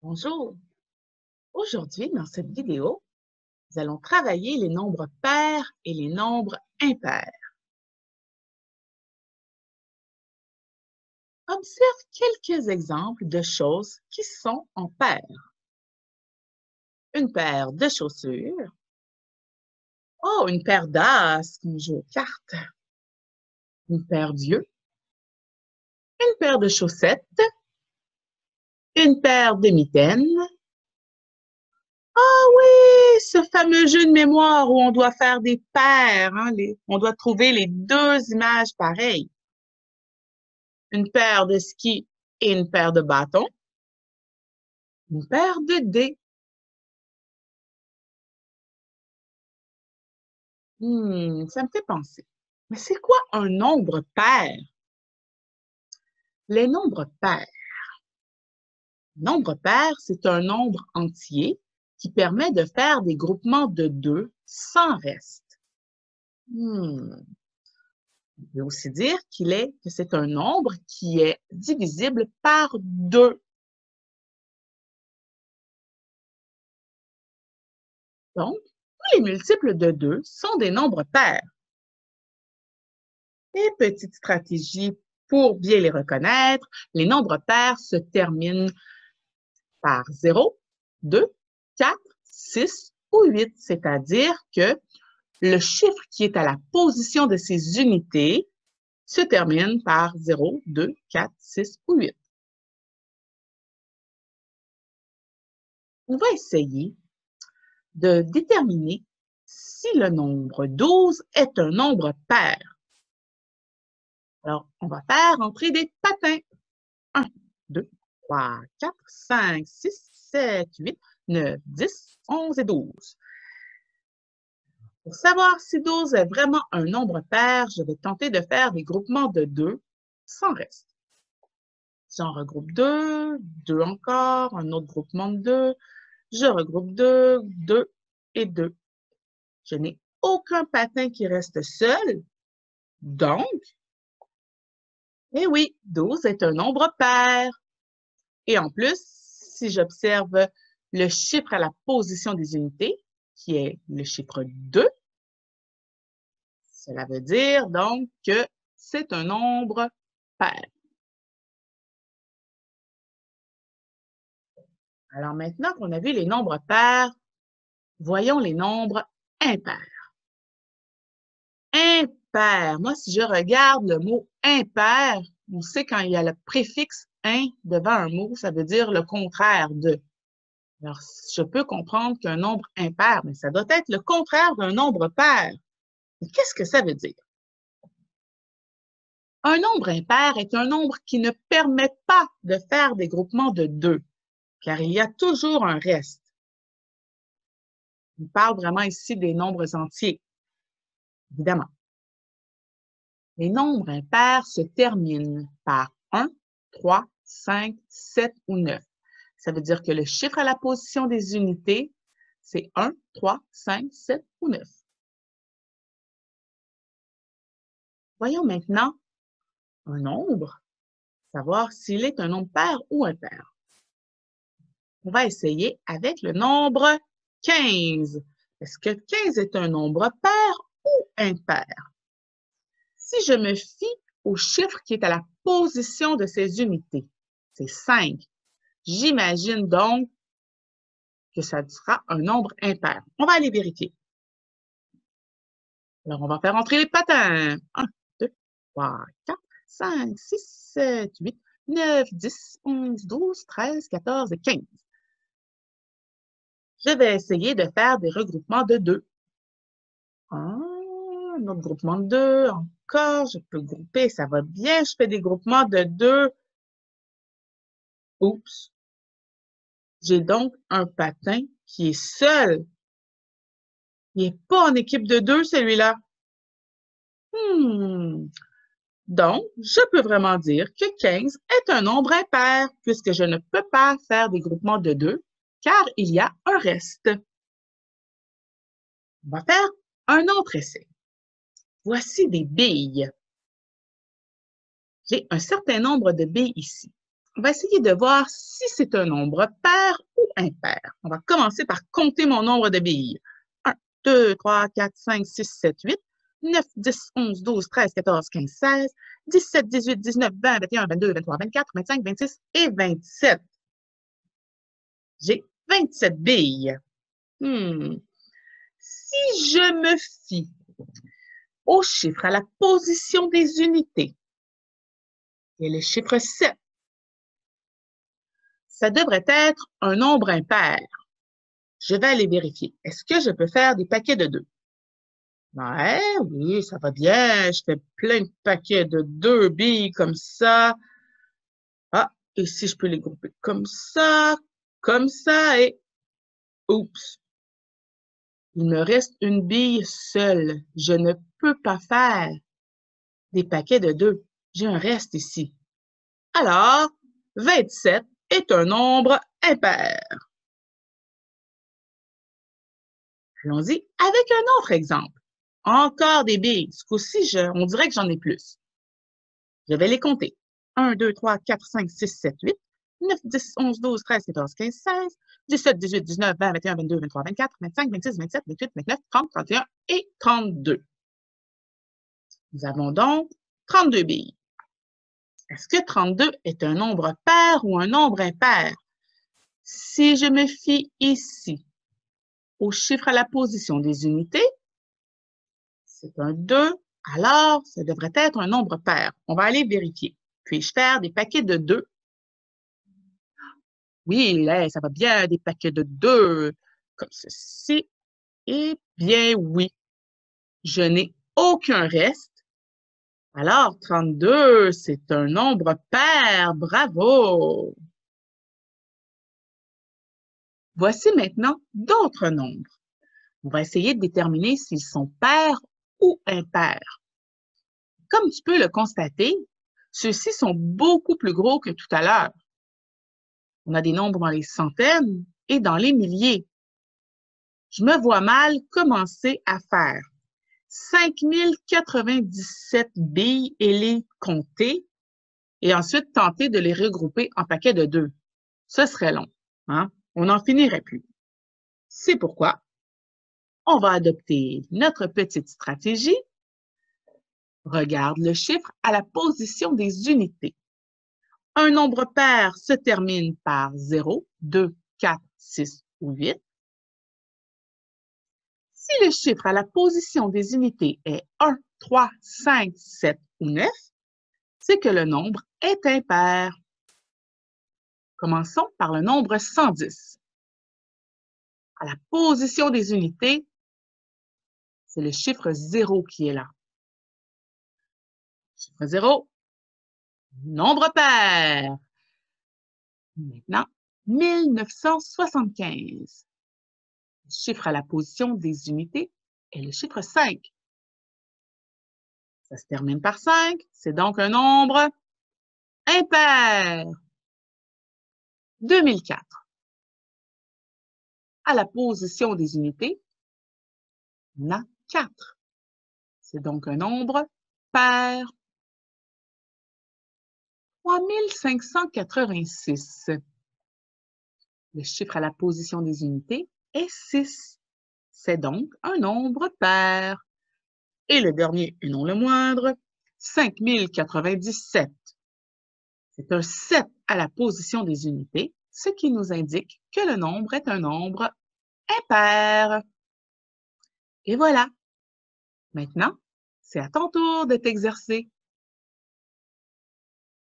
Bonjour. Aujourd'hui, dans cette vidéo, nous allons travailler les nombres pairs et les nombres impairs. Observe quelques exemples de choses qui sont en paires. Une paire de chaussures. Oh, une paire d'as, comme joue aux cartes. Une paire d'yeux. Une paire de chaussettes. Une paire de mitaines. Ah oui, ce fameux jeu de mémoire où on doit faire des paires, hein, on doit trouver les deux images pareilles. Une paire de skis et une paire de bâtons. Une paire de dés. Ça me fait penser. Mais c'est quoi un nombre pair? Les nombres pairs. Nombre pair, c'est un nombre entier qui permet de faire des groupements de 2 sans reste. On peut aussi dire que c'est un nombre qui est divisible par 2. Donc, tous les multiples de 2 sont des nombres pairs. Et petite stratégie pour bien les reconnaître, les nombres pairs se terminent par 0, 2, 4, 6 ou 8, c'est-à-dire que le chiffre qui est à la position de ces unités se termine par 0, 2, 4, 6 ou 8. On va essayer de déterminer si le nombre 12 est un nombre pair. Alors, on va faire entrer des patins. 1, 2, 3, 4, 5, 6, 7, 8, 9, 10, 11 et 12. Pour savoir si 12 est vraiment un nombre pair, je vais tenter de faire des groupements de 2 sans reste. J'en regroupe 2, 2 encore, un autre groupement de 2, je regroupe 2, 2 et 2. Je n'ai aucun patin qui reste seul, donc, eh oui, 12 est un nombre pair. Et en plus, si j'observe le chiffre à la position des unités, qui est le chiffre 2, cela veut dire donc que c'est un nombre pair. Alors maintenant qu'on a vu les nombres pairs, voyons les nombres impairs. Impair, moi si je regarde le mot impair, on sait quand il y a le préfixe « in » devant un mot, ça veut dire le contraire de. Alors, je peux comprendre qu'un nombre impair, mais ça doit être le contraire d'un nombre pair. Mais qu'est-ce que ça veut dire? Un nombre impair est un nombre qui ne permet pas de faire des groupements de 2, car il y a toujours un reste. On parle vraiment ici des nombres entiers, évidemment. Les nombres impairs se terminent par 1, 3, 5, 7 ou 9. Ça veut dire que le chiffre à la position des unités, c'est 1, 3, 5, 7 ou 9. Voyons maintenant un nombre, savoir s'il est un nombre pair ou impair. On va essayer avec le nombre 15. Est-ce que 15 est un nombre pair ou impair? Si je me fie au chiffre qui est à la position de ces unités, c'est 5. J'imagine donc que ça sera un nombre impair. On va aller vérifier. Alors, on va faire entrer les patins. 1, 2, 3, 4, 5, 6, 7, 8, 9, 10, 11, 12, 13, 14 et 15. Je vais essayer de faire des regroupements de 2. Un autre groupement de 2. Encore, je peux grouper, ça va bien. Je fais des groupements de 2. Oups. J'ai donc un patin qui est seul. Il n'est pas en équipe de 2, celui-là. Donc, je peux vraiment dire que 15 est un nombre impair puisque je ne peux pas faire des groupements de 2 car il y a un reste. On va faire un autre essai. Voici des billes. J'ai un certain nombre de billes ici. On va essayer de voir si c'est un nombre pair ou impair. On va commencer par compter mon nombre de billes. 1, 2, 3, 4, 5, 6, 7, 8, 9, 10, 11, 12, 13, 14, 15, 16, 17, 18, 19, 20, 21, 22, 23, 24, 25, 26 et 27. J'ai 27 billes. Si je me fie au chiffre à la position des unités et le chiffre 7, ça devrait être un nombre impair. Je vais aller vérifier. Est-ce que je peux faire des paquets de 2? Ouais, oui, ça va bien. Je fais plein de paquets de 2 billes comme ça. Ah, et si je peux les grouper comme ça et... Oups! Il me reste une bille seule. Je ne peux pas faire des paquets de 2. J'ai un reste ici. Alors, 27 est un nombre impair. Allons-y avec un autre exemple. Encore des billes. Ce coup-ci, on dirait que j'en ai plus. Je vais les compter. 1, 2, 3, 4, 5, 6, 7, 8, 9, 10, 11, 12, 13, 14, 15, 16, 17, 18, 19, 20, 21, 22, 23, 24, 25, 26, 27, 28, 29, 30, 31 et 32. Nous avons donc 32 billes. Est-ce que 32 est un nombre pair ou un nombre impair? Si je me fie ici au chiffre à la position des unités, c'est un 2, alors ça devrait être un nombre pair. On va aller vérifier. Puis-je faire des paquets de 2? Oui, là, ça va bien, des paquets de 2, comme ceci. Eh bien, oui, je n'ai aucun reste. Alors, 32, c'est un nombre pair. Bravo! Voici maintenant d'autres nombres. On va essayer de déterminer s'ils sont pairs ou impairs. Comme tu peux le constater, ceux-ci sont beaucoup plus gros que tout à l'heure. On a des nombres dans les centaines et dans les milliers. Je me vois mal commencer à faire 5097 billes et les compter et ensuite tenter de les regrouper en paquets de 2. Ce serait long, hein? On n'en finirait plus. C'est pourquoi on va adopter notre petite stratégie. Regarde le chiffre à la position des unités. Un nombre pair se termine par 0, 2, 4, 6 ou 8. Si le chiffre à la position des unités est 1, 3, 5, 7 ou 9, c'est que le nombre est impair. Commençons par le nombre 110. À la position des unités, c'est le chiffre 0 qui est là. Chiffre 0, nombre pair. Maintenant, 1975. Le chiffre à la position des unités est le chiffre 5. Ça se termine par 5, c'est donc un nombre impair. 2004. À la position des unités, on a 4. C'est donc un nombre pair. 3586. Le chiffre à la position des unités est 6. C'est donc un nombre pair. Et le dernier, et non le moindre, 5097. C'est un 7 à la position des unités, ce qui nous indique que le nombre est un nombre impair. Et voilà. Maintenant, c'est à ton tour de t'exercer.